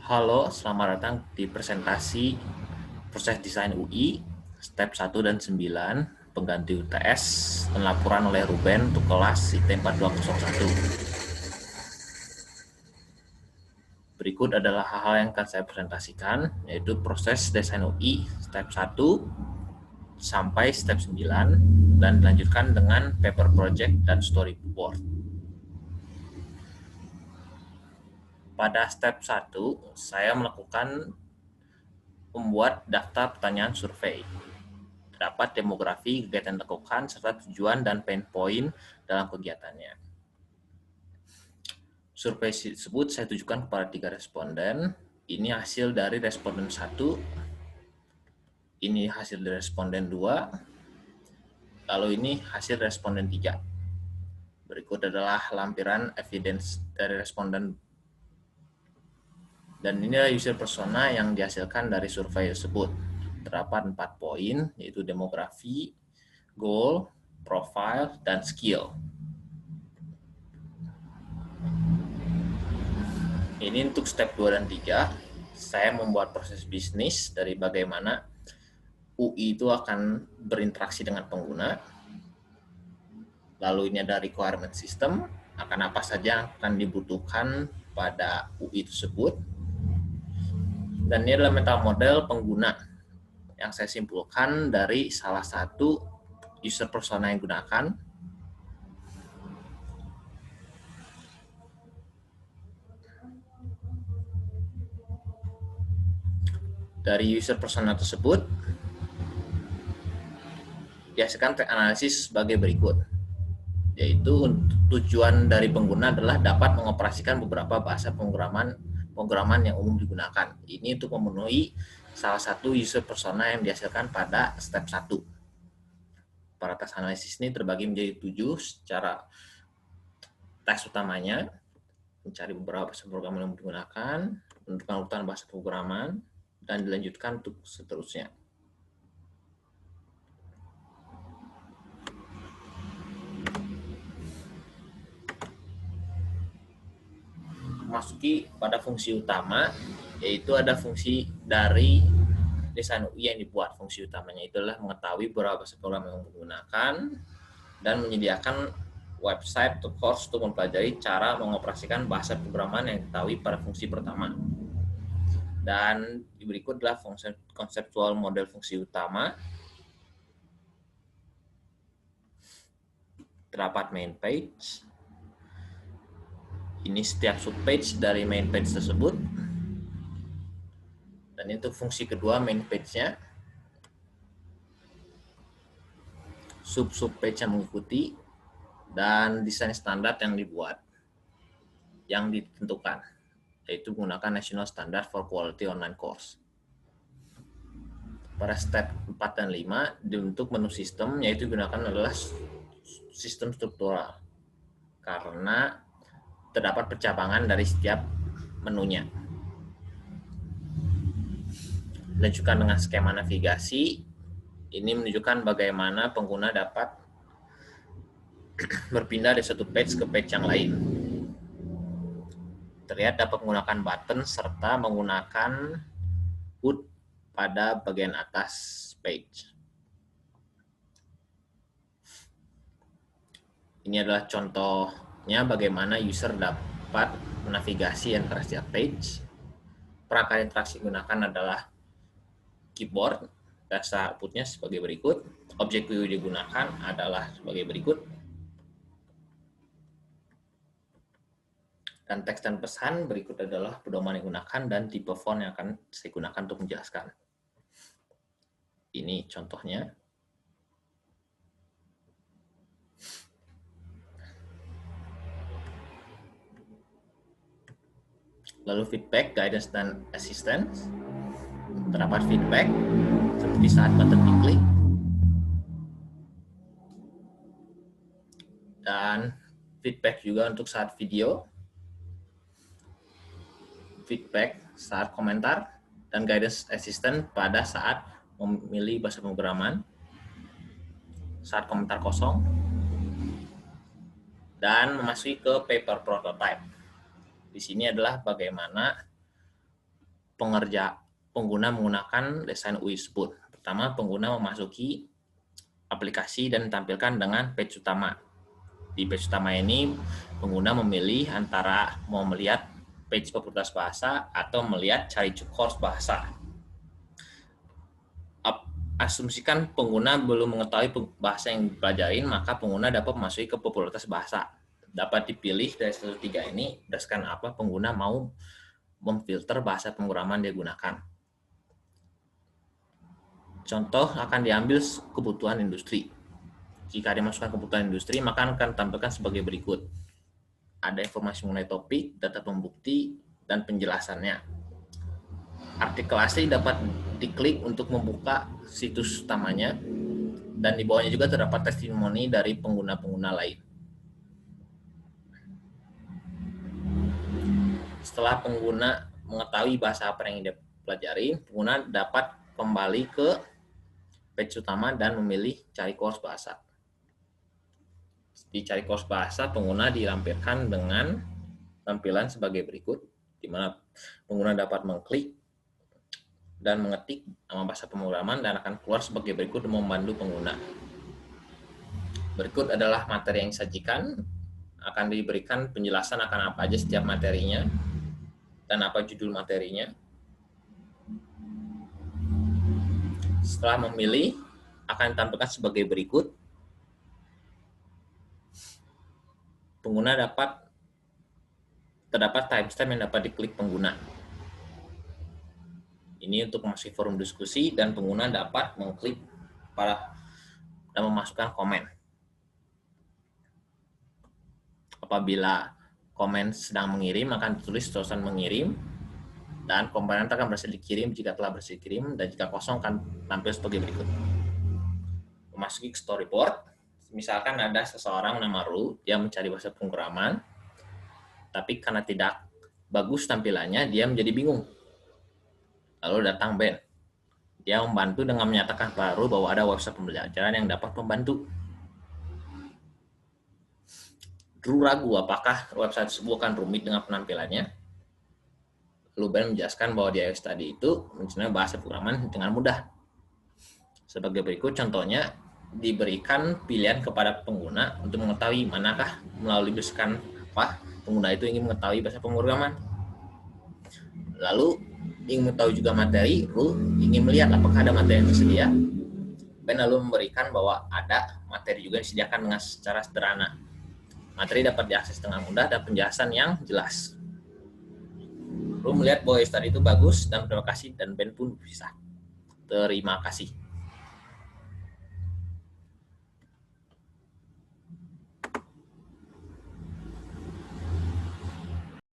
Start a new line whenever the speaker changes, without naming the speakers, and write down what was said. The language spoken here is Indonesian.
Halo, selamat datang di presentasi proses desain UI, step 1 dan 9, pengganti UTS, pelaporan oleh Ruben untuk kelas IT 4201. Berikut adalah hal-hal yang akan saya presentasikan, yaitu proses desain UI, step 1 sampai step 9, dan dilanjutkan dengan paper project dan storyboard. Pada step 1, saya melakukan membuat daftar pertanyaan survei. Terdapat demografi, kegiatan yang dilakukan, serta tujuan dan pain point dalam kegiatannya. Survei tersebut saya tujukan kepada 3 responden. Ini hasil dari responden 1, ini hasil dari responden 2, lalu ini hasil responden 3. Berikut adalah lampiran evidence dari responden. Dan inilah user persona yang dihasilkan dari survei tersebut. Terdapat 4 poin, yaitu demografi, goal, profile, dan skill. Ini untuk step 2 dan 3, saya membuat proses bisnis dari bagaimana UI itu akan berinteraksi dengan pengguna. Lalu ini ada requirement system, akan apa saja yang akan dibutuhkan pada UI tersebut. Dan ini adalah mental model pengguna yang saya simpulkan dari salah satu user persona yang digunakan. Dari user persona tersebut, dihasilkan track analisis sebagai berikut, yaitu tujuan dari pengguna adalah dapat mengoperasikan beberapa bahasa pemrograman yang umum digunakan. Ini untuk memenuhi salah satu user persona yang dihasilkan pada step 1. Para tes analisis ini terbagi menjadi 7 secara tes utamanya, mencari beberapa bahasa pemrograman yang digunakan, menentukan urutan bahasa pemrograman, dan dilanjutkan untuk seterusnya. Memasuki pada fungsi utama, yaitu ada fungsi dari desain UI yang dibuat. Fungsi utamanya itulah mengetahui beberapa bahasa program yang menggunakan dan menyediakan website atau course untuk mempelajari cara mengoperasikan bahasa pemrograman yang diketahui pada fungsi pertama. Dan berikut adalah konseptual model fungsi utama. Terdapat main page. Ini setiap subpage dari main page tersebut. Dan itu fungsi kedua main page-nya. Sub-page yang mengikuti, dan desain standar yang dibuat, yang ditentukan, yaitu menggunakan National Standard for Quality Online Course. Pada step 4 dan 5, untuk menu sistem, yaitu digunakan adalah sistem struktural, karena terdapat percabangan dari setiap menunya. Dilanjutkan dengan skema navigasi. Ini menunjukkan bagaimana pengguna dapat berpindah dari satu page ke page yang lain. Terlihat dapat menggunakan button serta menggunakan HUD pada bagian atas page. Ini adalah contohnya bagaimana user dapat menavigasi antara setiap page. Perangkat interaksi digunakan adalah keyboard. Data outputnya sebagai berikut. Objek view digunakan adalah sebagai berikut. Dan teks dan pesan berikut adalah pedoman yang digunakan dan tipe font yang akan saya gunakan untuk menjelaskan. Ini contohnya. Lalu feedback, guidance, dan assistance. Terdapat feedback seperti saat button diklik, dan feedback juga untuk saat video, feedback saat komentar, dan guidance assistant pada saat memilih bahasa pemrograman, saat komentar kosong, dan memasuki ke paper prototype. Di sini adalah bagaimana pengguna menggunakan desain UI tersebut. Pertama, pengguna memasuki aplikasi dan ditampilkan dengan page utama. Di page utama ini, pengguna memilih antara mau melihat page fakultas bahasa atau melihat cari course bahasa. Asumsikan pengguna belum mengetahui bahasa yang dipelajarin, maka pengguna dapat memasuki ke fakultas bahasa. Dapat dipilih dari 1-3 ini berdasarkan apa pengguna mau memfilter bahasa pemrograman dia gunakan. Contoh akan diambil kebutuhan industri. Jika dimasukkan kebutuhan industri, maka akan tampilkan sebagai berikut. Ada informasi mengenai topik, data pembukti, dan penjelasannya. Artikel asli dapat diklik untuk membuka situs utamanya, dan di bawahnya juga terdapat testimoni dari pengguna-pengguna lain. Setelah pengguna mengetahui bahasa apa yang dia pelajari, pengguna dapat kembali ke page utama dan memilih cari course bahasa. Di cari course bahasa, pengguna dilampirkan dengan tampilan sebagai berikut, di mana pengguna dapat mengklik dan mengetik nama bahasa pemrograman dan akan keluar sebagai berikut membantu pengguna. Berikut adalah materi yang disajikan, akan diberikan penjelasan akan apa aja setiap materinya dan apa judul materinya. Setelah memilih, akan ditampilkan sebagai berikut. Pengguna terdapat timestamp yang dapat diklik pengguna. Ini untuk memasuki forum diskusi dan pengguna dapat mengklik dan memasukkan komen. Apabila komen sedang mengirim, akan ditulis terusan mengirim, dan komponen akan berhasil dikirim jika telah berhasil dikirim, dan jika kosong akan tampil sebagai berikut. Memasuki storyboard, misalkan ada seseorang nama Ru, dia mencari bahasa pemrograman, tapi karena tidak bagus tampilannya, dia menjadi bingung. Lalu datang Ben. Dia membantu dengan menyatakan kepada Ru bahwa ada website pembelajaran yang dapat membantu. Ru ragu apakah website tersebut akan rumit dengan penampilannya. Lalu Ben menjelaskan bahwa di iOS tadi itu mencari bahasa pemrograman dengan mudah. Sebagai berikut contohnya, diberikan pilihan kepada pengguna untuk mengetahui manakah melalui bisikan apa pengguna itu ingin mengetahui bahasa pemrograman. Lalu ingin mengetahui juga materi, Ru ingin melihat apakah ada materi yang tersedia. Ben lalu memberikan bahwa ada materi juga yang disediakan dengan secara sederhana. Materi dapat diakses dengan mudah dan penjelasan yang jelas. Ru melihat bahwa tadi itu bagus dan terima kasih, dan Ben pun bisa. Terima kasih.